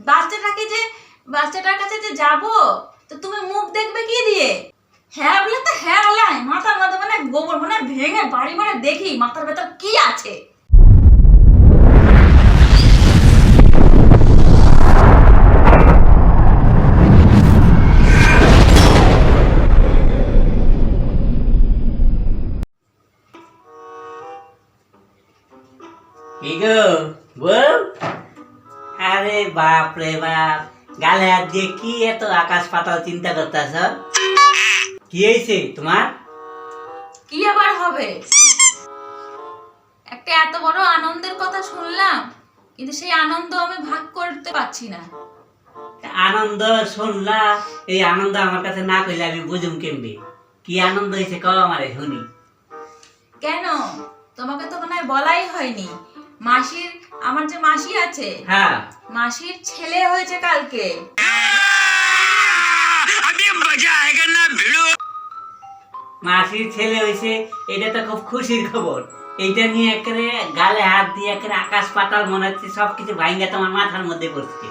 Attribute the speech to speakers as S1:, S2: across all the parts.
S1: বাচ্চাটাকে যে বাচ্চাটার কাছে যে যাব, তো তুমি মুখ দেখবে কি দিয়ে? হ্যাঁ বলে তো হ্যাঁ বলে মাথার মধ্যে মানে গোবর মানে ভেঙে বাড়ি মানে দেখি মাথার ভেতর কি আছে।
S2: কি গো বউ? আরে বাপ রে বাপ, গালে হাত দিয়ে কি এত আকাশ পাতাল চিন্তা করতেছ? কি হয়েছে তোমার?
S1: কি আবার হবে, একটা এত বড় আনন্দের কথা শুনলাম, কিন্তু সেই আনন্দ আমি ভাগ করতে পারছি না।
S2: আনন্দ শুনলা, এই আনন্দ আমার কাছে না কইলে আমি বুঝুম কেমনি কি আনন্দ হয়েছে? কও আমারে শুনি।
S1: কেন, তোমাকে তো মনে হয় বলাই হয়নি, মাসির আমার যে মাসি আছে,
S2: হ্যাঁ,
S1: মাসির ছেলে হয়েছে কালকে।
S2: মাসির ছেলে হয়েছে, এটা তো খুব খুশির খবর। এইটা নিয়ে একেবারে গালে হাত দিয়ে একেবারে আকাশ পাতাল মনে হচ্ছে সবকিছু ভাঙ্গা তোমার মাথার মধ্যে পড়ছে,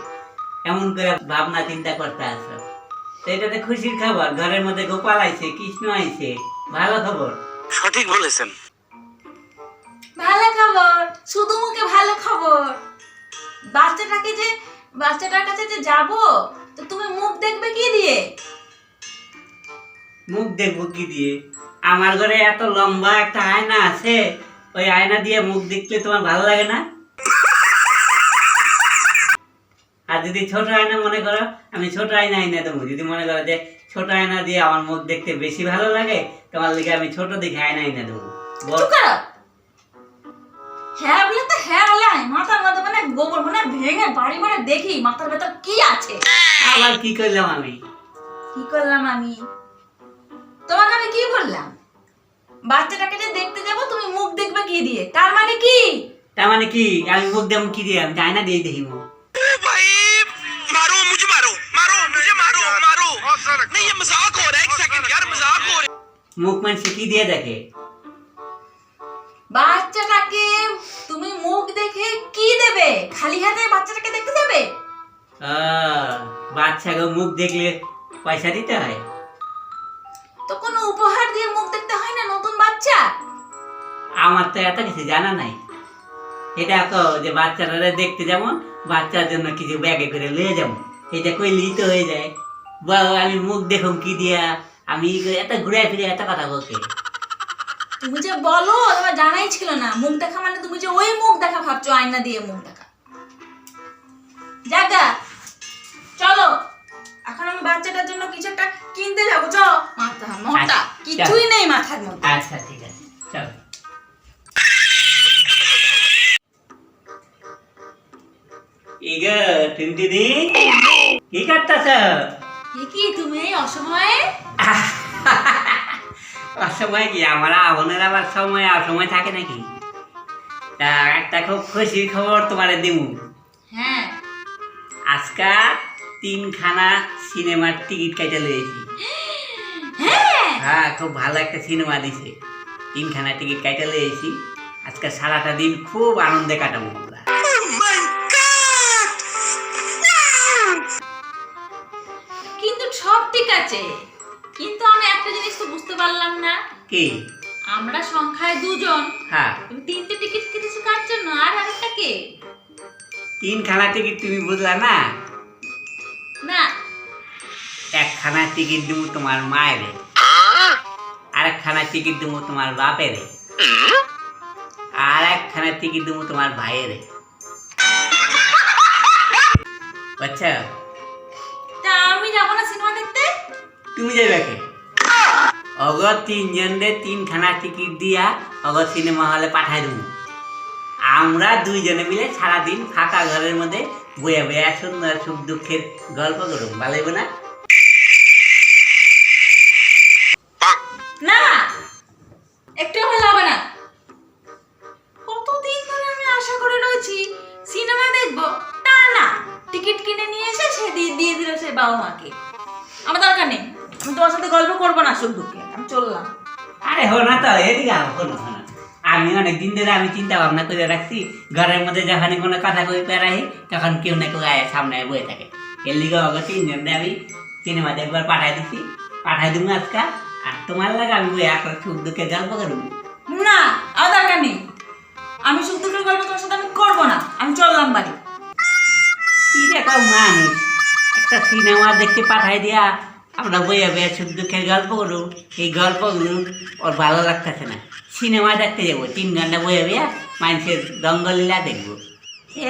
S2: এমন করে ভাবনা চিন্তা করতে আসো। তো এটা তো খুশির খবর, ঘরের মধ্যে গোপাল আইছে, কৃষ্ণ আইছে, ভালো খবর।
S3: সঠিক বলেছেন।
S1: ভালো খবর, শুধু মুখে ভালো খবর। বাচ্চাটার কাছে যে যাব, তো তুমি মুখ দেখবে কি দিয়ে?
S2: মুখ দেখবো কি দিয়ে? আমার ঘরে এত লম্বা একটা আয়না আছে, ওই আয়না দিয়ে মুখ দেখলে তোমার ভালো লাগে না? আর যদি ছোট আয়না মনে করো, আমি ছোট আয়না দেবো। যদি মনে করো যে ছোট আয়না দিয়ে আমার মুখ দেখতে বেশি ভালো লাগে, তোমার লিগে আমি ছোট দেখে আয়না দেবো।
S1: চুপ করো। হ্যাঁ বলে তো হ্যাঁ বলে মাথার মধ্যে মানে গোবর মানে ভেঙে বাড়ি মানে দেখি মাথার ভেতর কি আছে।
S2: আবার কি করলাম আমি?
S1: কি করলাম আমি? তোমাকে আমি কি বললাম? বাচ্চাটাকে যে দেখতে যাব, তুমি মুখ দেখবে কি দিয়ে, তার মানে কি?
S2: তার মানে কি আমি মুখ দেবো কি দিয়ে? আমি আয়না দিয়ে দেখি মুখ।
S3: भाई मारो मुझे, मारो मारो मुझे, मारो मारो। नहीं ये मजाक हो रहा है, एक सेकंड यार, मजाक हो रहा है।
S2: মুখ মানুষ কি দিয়ে দেখে?
S1: বাচ্চাটাকে তুমি মুখ দেখে কি দেবে? খালি হাতে বাচ্চাটাকে দেখতে যাবে?
S2: বাচ্চাকে মুখ দেখলে পয়সা দিতে হয়?
S1: তো কোনো উপহার দিয়ে মুখ দেখতে হয় না নতুন বাচ্চা?
S2: আমার তো এত কিছু জানা নাই। এটা কো যে বাচ্চারা দেখতে যেমন বাচ্চার জন্য কিছু ব্যাগে করে লয়ে যাবো, এটা কইলেই তো হয়ে যায়। আমি মুখ দেখুম কি দিয়া? আমি এত ঘুরে ফিরে এত কথা বলতে।
S1: তুমি যে বলো তোমার জানাই ছিল না, মুখ দেখা মানে তুমি যে ওই মুখ দেখা ভাবছো, আয়না দিয়ে মুখ দেখা। জাগা চলো, এখন আমি বাচ্চাটার জন্য কিছু একটা কিনতে যাবো। চলো, মাথা মোটা কিছুই নেই মাথার মধ্যে।
S2: আচ্ছা ঠিক আছে, চলো। ইগো টিনটিনি, কি করতেছ?
S1: কি তুমি এই অসময়ে?
S2: অসময় কি? আমার আগুনের আবার সময় অসময় থাকে নাকি? তা একটা খুব খুশির খবর তোমারে দিমু।
S1: হ্যাঁ,
S2: আজকা 3খানা সিনেমার টিকিট কেটে লয়েছি। হ্যাঁ, খুব ভালো একটা সিনেমা দিছে। 3খানা টিকিট কেটে লয়েছি। আজকে সারাটা দিন খুব আনন্দে কাটাবো আমরা।
S1: কিন্তু সব ঠিক আছে, কিন্তু আমি একটা জিনিস তো বুঝতে পারলাম না।
S2: কি?
S1: আমরা সংখ্যায় 2 জন,
S2: হ্যাঁ,
S1: তুমি 3টে টিকিট কেটেছো কার জন্য? আর আরেকটা কে?
S2: 3খানা টিকিট তুমি বুঝলা না?
S1: না,
S2: 1খানা টিকিট দিব তোমার মায়ের, আরেকখানা টিকিট দিব তোমার বাপের, আর 1খানা টিকিট দিব তোমার ভাইয়ের। আচ্ছা,
S1: তা আমি যাবো না সিনেমা দেখতে?
S2: তুমি যাবে কে? অগ 3জনরে 3খানা টিকিট দিয়া অগ সিনেমা হলে পাঠাই দেবো। আমরা 2 জনে মিলে সারাদিন ফাঁকা ঘরের মধ্যে বয়ে বয়ে সুন্দর সুখ দুঃখের গল্প করব, ভালো না?
S1: না, একটু ভালো হবে না। কতদিন ধরে আমি আশা করে রয়েছি সিনেমা দেখবো, তা না, টিকিট কিনে নিয়ে এসে সে দিয়ে দিল সে বাবা মাকে। আমার দরকার নেই, আমি তোমার সাথে গল্প করবো না সুখ দুঃখে, আমি চললাম।
S2: আরে হো না তো, এদিকে হো না। আমি অনেক দিন ধরে আমি চিন্তা ভাবনা করে রাখছি, ঘরের মধ্যে যখন কোনো কথা কই পেরাই তখন কেউ না কেউ আয় সামনে বয়ে থাকে। এর লিগে অগো 3 জন আমি সিনেমা দেখবার পাঠাই দিব আজকা। আর তোমার লাগে আমি বই একটা সুখ দুঃখে গল্প করবো।
S1: না, আর দরকার নেই। আমি সুখ দুঃখের গল্প তোমার সাথে আমি করবো না, আমি চললাম বাড়ি।
S2: কি দেখো মানুষ, একটা সিনেমা দেখতে পাঠাই দিয়া আমরা বইয়া বইয়া সুখ দুঃখের গল্প করুন, এই গল্পগুলো ওর ভালো লাগতেছে না। সিনেমা দেখতে যাবো 3 ঘন্টা বইয়া বইয়া মানুষের দঙ্গলীলা দেখবো।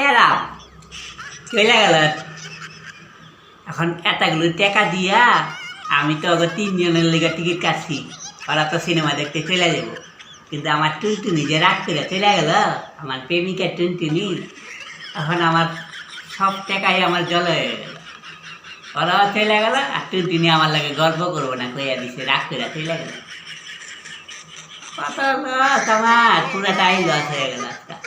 S2: এরা চলে গেল। এখন এতগুলো টাকা দিয়া আমি তো ওকে 3 জনের লেগে টিকিট কাটছি, ওরা তো সিনেমা দেখতে চলে যাব। কিন্তু আমার টুনটুনি যে রাগ করে চলে গেল, আমার প্রেমিকা টুনটুনি, এখন আমার সব টাকাই আমার জল হয়ে গেল। ওরাও চলে গেল আর টুনটুনি আমার লাগে গল্প করবো না কইয়া দিছে, রাগ করে চলে গেল। কত লস আমার, পুরাটাই লস হয়ে গেল আজকাল।